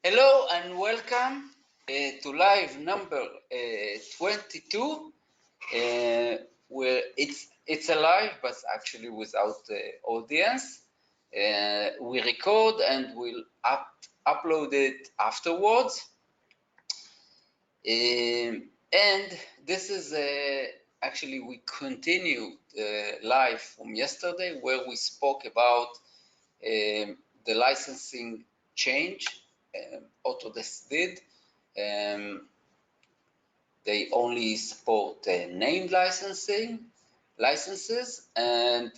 Hello and welcome to live number 22, where it's a live but actually without audience. We record and we'll upload it afterwards. And this is actually we continue live from yesterday where we spoke about the licensing change Autodesk did. They only support named licenses, and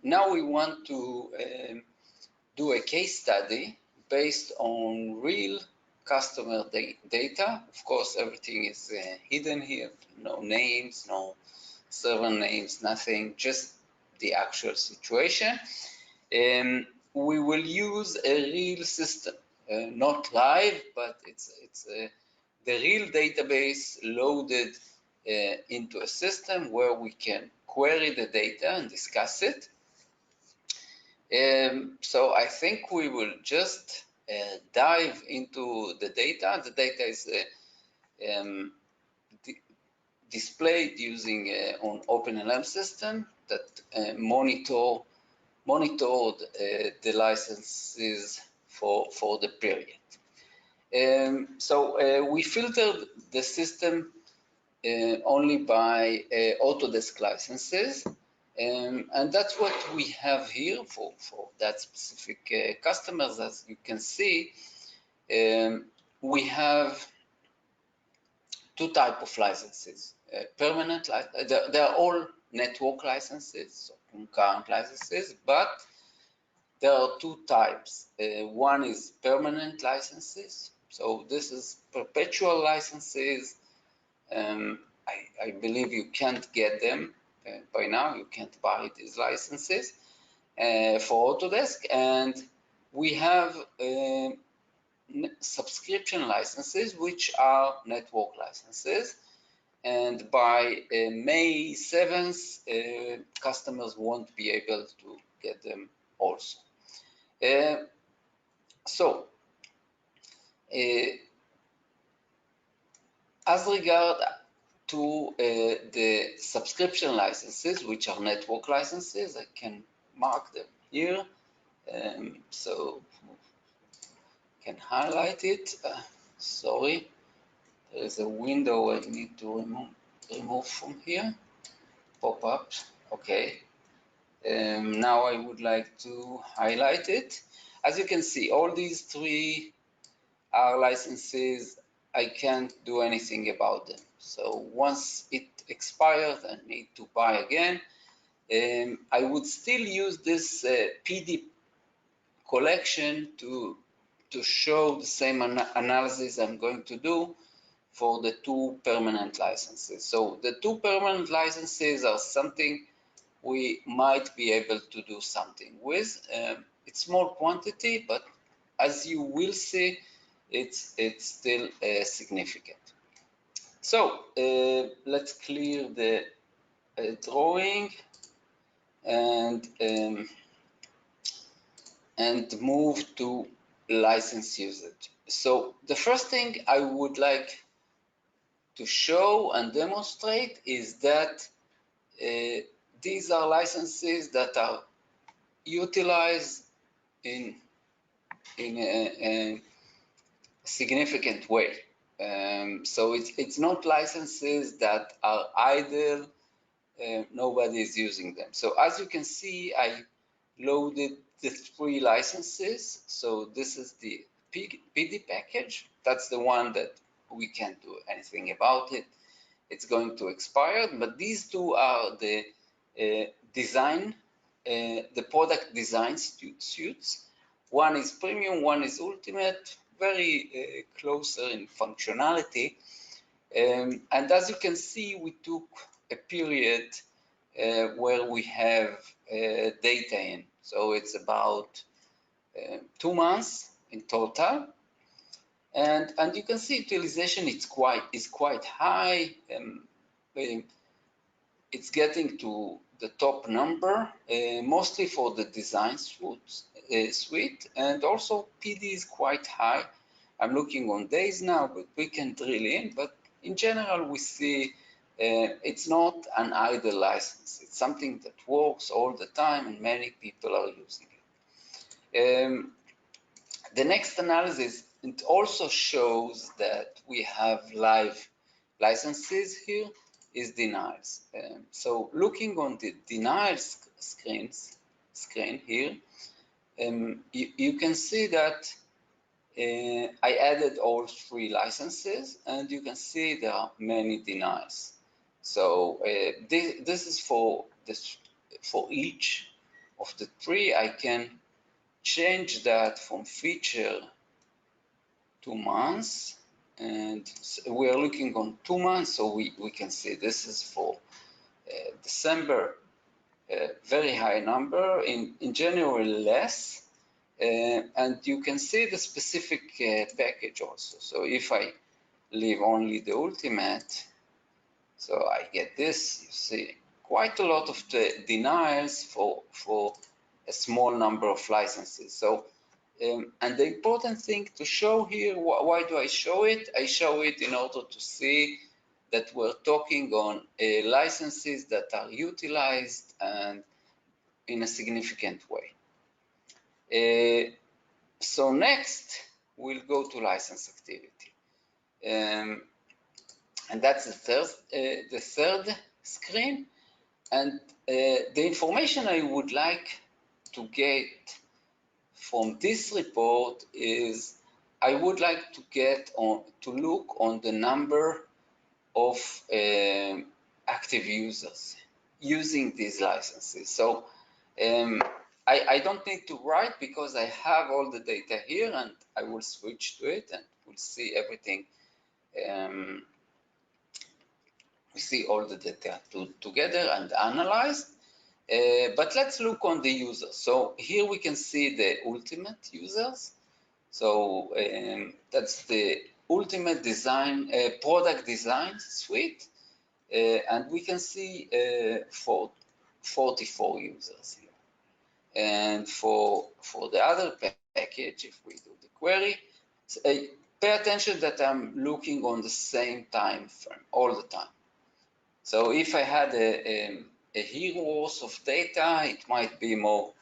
now we want to do a case study based on real customer data. Of course, everything is hidden here, no names, no server names, nothing, just the actual situation. We will use a real system, not live, but it's the real database loaded into a system where we can query the data and discuss it. So I think we will just dive into the data. The data is displayed using an OpenLM system that monitored the licenses for the period. So we filtered the system only by Autodesk licenses, and that's what we have here for that specific customers. As you can see, we have two types of licenses. Permanent, they are all network licenses, so concurrent licenses, but there are two types. One is permanent licenses. So this is perpetual licenses. I believe you can't get them by now. You can't buy these licenses for Autodesk. And we have subscription licenses, which are network licenses. And by May 7th, customers won't be able to get them also. As regard to the subscription licenses, which are network licenses, I can mark them here. So can highlight it. Sorry, there is a window I need to remove from here. Pop up. Okay. Now I would like to highlight it. As you can see, all these three are licenses. I can't do anything about them. So once it expires, I need to buy again. I would still use this PD collection to show the same analysis I'm going to do for the two permanent licenses. So the two permanent licenses are something we might be able to do something with. It's small quantity, but as you will see, it's still significant. So let's clear the drawing and move to license usage. So the first thing I would like to show and demonstrate is that these are licenses that are utilized in a significant way. So it's not licenses that are idle, nobody is using them. So as you can see, I loaded the three licenses. So this is the PD package. That's the one that we can't do anything about it. It's going to expire, but these two are the the product design suites. One is premium, one is ultimate, very closer in functionality. And as you can see, we took a period where we have data in. So it's about 2 months in total. And you can see utilization is quite high. It's getting to the top number, mostly for the design suite, and also PD is quite high. I'm looking on days now, but we can drill in. But in general, we see it's not an idle license. It's something that works all the time, and many people are using it. The next analysis, it also shows that we have live licenses here, is denials. So looking on the denials screen here, you can see that I added all 3 licenses, and you can see there are many denials. So this is for each of the 3. I can change that from feature to months, and we are looking on 2 months, so we can see this is for December, very high number, in January less, and you can see the specific package also. So if I leave only the ultimate, so I get this, you see quite a lot of the denials for a small number of licenses. So and the important thing to show here, why do I show it? I show it in order to see that we're talking on licenses that are utilized and in a significant way. So next, we'll go to license activity. And that's the third screen. And the information I would like to get from this report is I would like to get to look on the number of active users using these licenses. So I don't need to write because I have all the data here, and I will switch to it and we'll see everything. We see all the data together and analyzed. But let's look on the users. So here we can see the ultimate users. So that's the ultimate design product design suite, and we can see 44 users here. And for the other package, if we do the query, pay attention that I'm looking on the same time frame all the time. So if I had a year worth of data, it might be more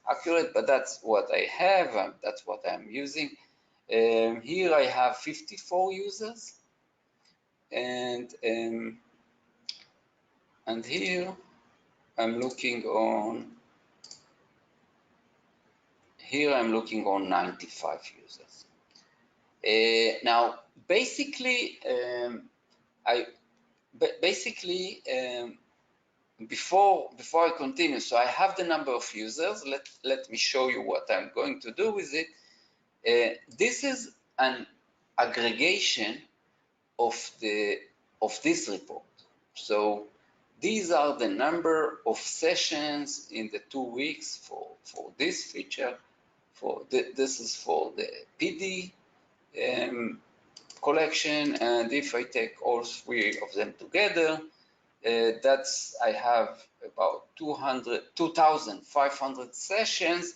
accurate, but that's what I have, that's what I'm using. Here I have 54 users, and here I'm looking on 95 users. Now, basically, before I continue, so I have the number of users. Let me show you what I'm going to do with it. This is an aggregation of this report. So these are the number of sessions in the 2 weeks for this feature. This is for the PD collection, and if I take all 3 of them together, I have about 2,500 sessions.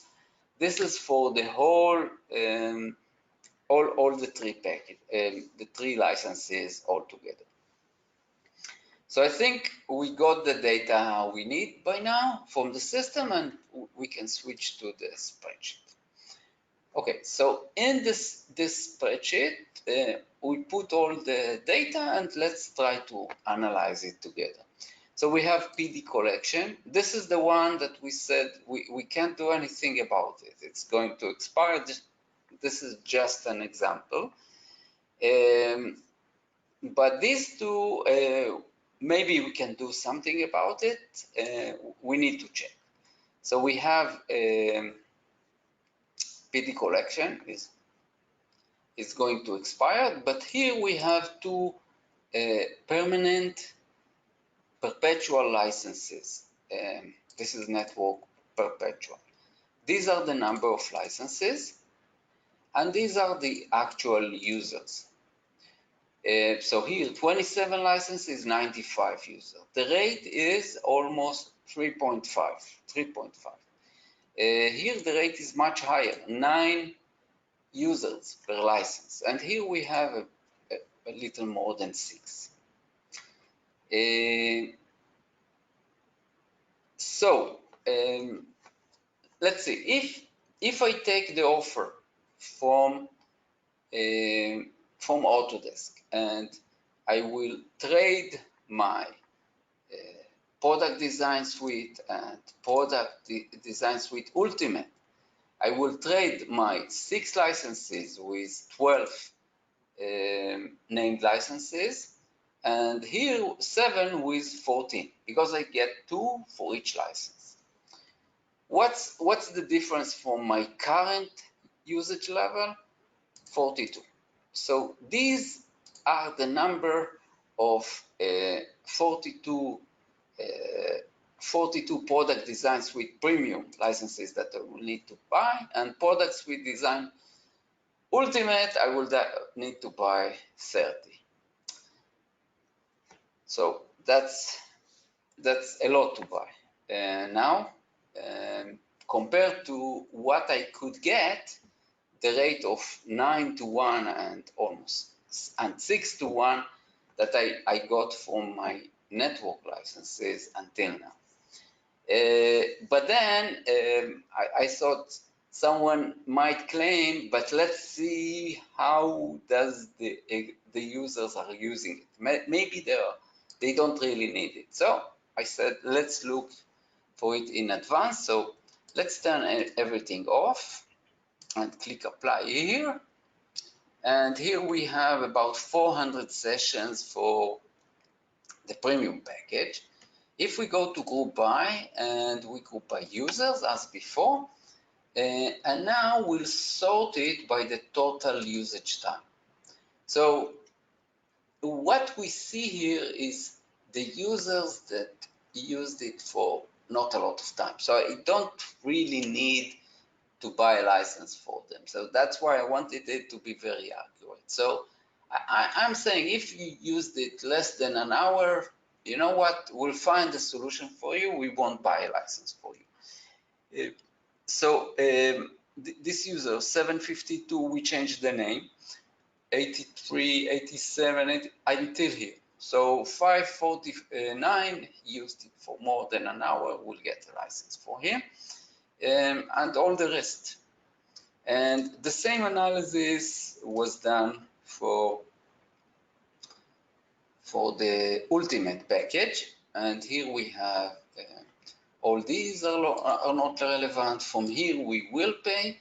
This is for the whole all the 3 package, the 3 licenses all together. So I think we got the data we need by now from the system, and we can switch to the spreadsheet. Okay, so in this spreadsheet, we put all the data, and let's try to analyze it together. So we have PD collection. This is the one that we said we can't do anything about it. It's going to expire. This is just an example. But these 2, maybe we can do something about it. We need to check. So we have PD collection is going to expire, but here we have 2 permanent perpetual licenses. This is network perpetual. These are the number of licenses, and these are the actual users. So here, 27 licenses, 95 users. The rate is almost 3.5. Here the rate is much higher, 9 users per license, and here we have a little more than 6. Let's see, if I take the offer from Autodesk and I will trade my product design suite and product design suite ultimate, I will trade my 6 licenses with 12 named licenses, and here 7 with 14, because I get 2 for each license. What's the difference from my current usage level? 42. So these are the number of 42 product design suite premium licenses that I will need to buy, and product suite design ultimate I will need to buy 30. So that's a lot to buy. Now, compared to what I could get, the rate of 9-to-1 and almost 6-to-1 that I got from my network licenses until now. But then I thought someone might claim, but let's see how does the users are using it. Maybe they don't really need it. So I said, let's look for it in advance. So let's turn everything off and click apply here. And here we have about 400 sessions for the premium package. If we go to group by and we group by users as before, and now we'll sort it by the total usage time. So what we see here is the users that used it for not a lot of time. So I don't really need to buy a license for them. So that's why I wanted it to be very accurate. So I'm saying if you used it less than an hour, you know what, we'll find a solution for you. We won't buy a license for you. This user, 752, we changed the name, 83, 87, 80, until here. So 549 used it for more than an hour, will get a license for him. And all the rest. And the same analysis was done for the ultimate package. And here we have all these are not relevant. From here we will pay,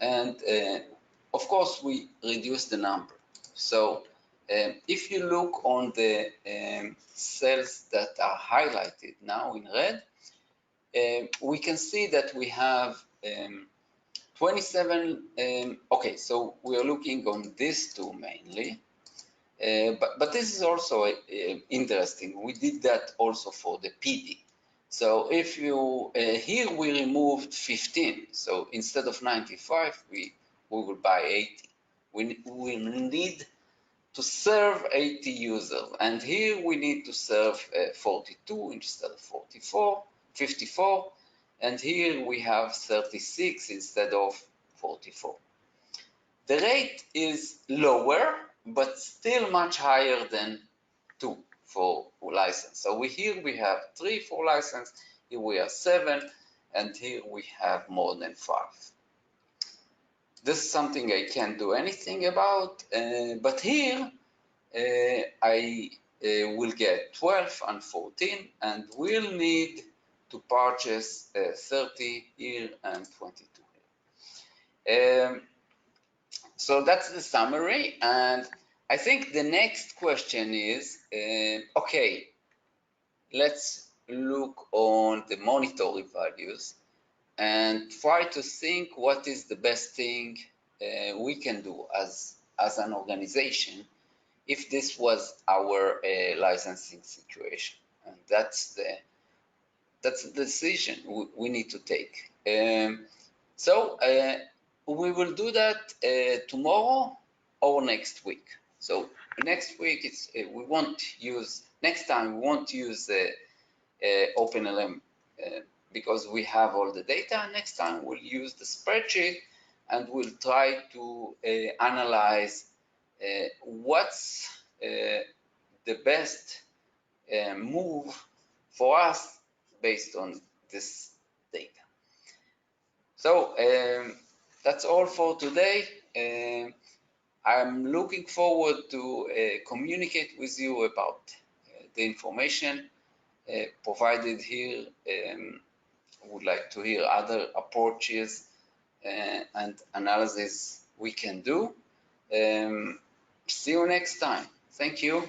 and of course we reduce the number. So if you look on the cells that are highlighted now in red, we can see that we have 27, okay, so we are looking on these two mainly, but this is also interesting. We did that also for the PD. So if you, here we removed 15, so instead of 95, we will buy 80. We will need to serve 80 users, and here we need to serve 42 instead of 54, and here we have 36 instead of 44. The rate is lower, but still much higher than 2 for license. So here we have 3 for license, here we have 7, and here we have more than 5. This is something I can't do anything about, but here I will get 12 and 14, and will need to purchase 30 here and 22 here. So that's the summary, and I think the next question is, okay, let's look on the monetary values and try to think what is the best thing we can do as an organization if this was our licensing situation. And that's the decision we need to take. So we will do that tomorrow or next week. So next week it's we won't use OpenLM because we have all the data. Next time we'll use the spreadsheet, and we'll try to analyze what's the best move for us based on this data. So that's all for today. I'm looking forward to communicate with you about the information provided here. Would like to hear other approaches and analysis we can do. See you next time. Thank you.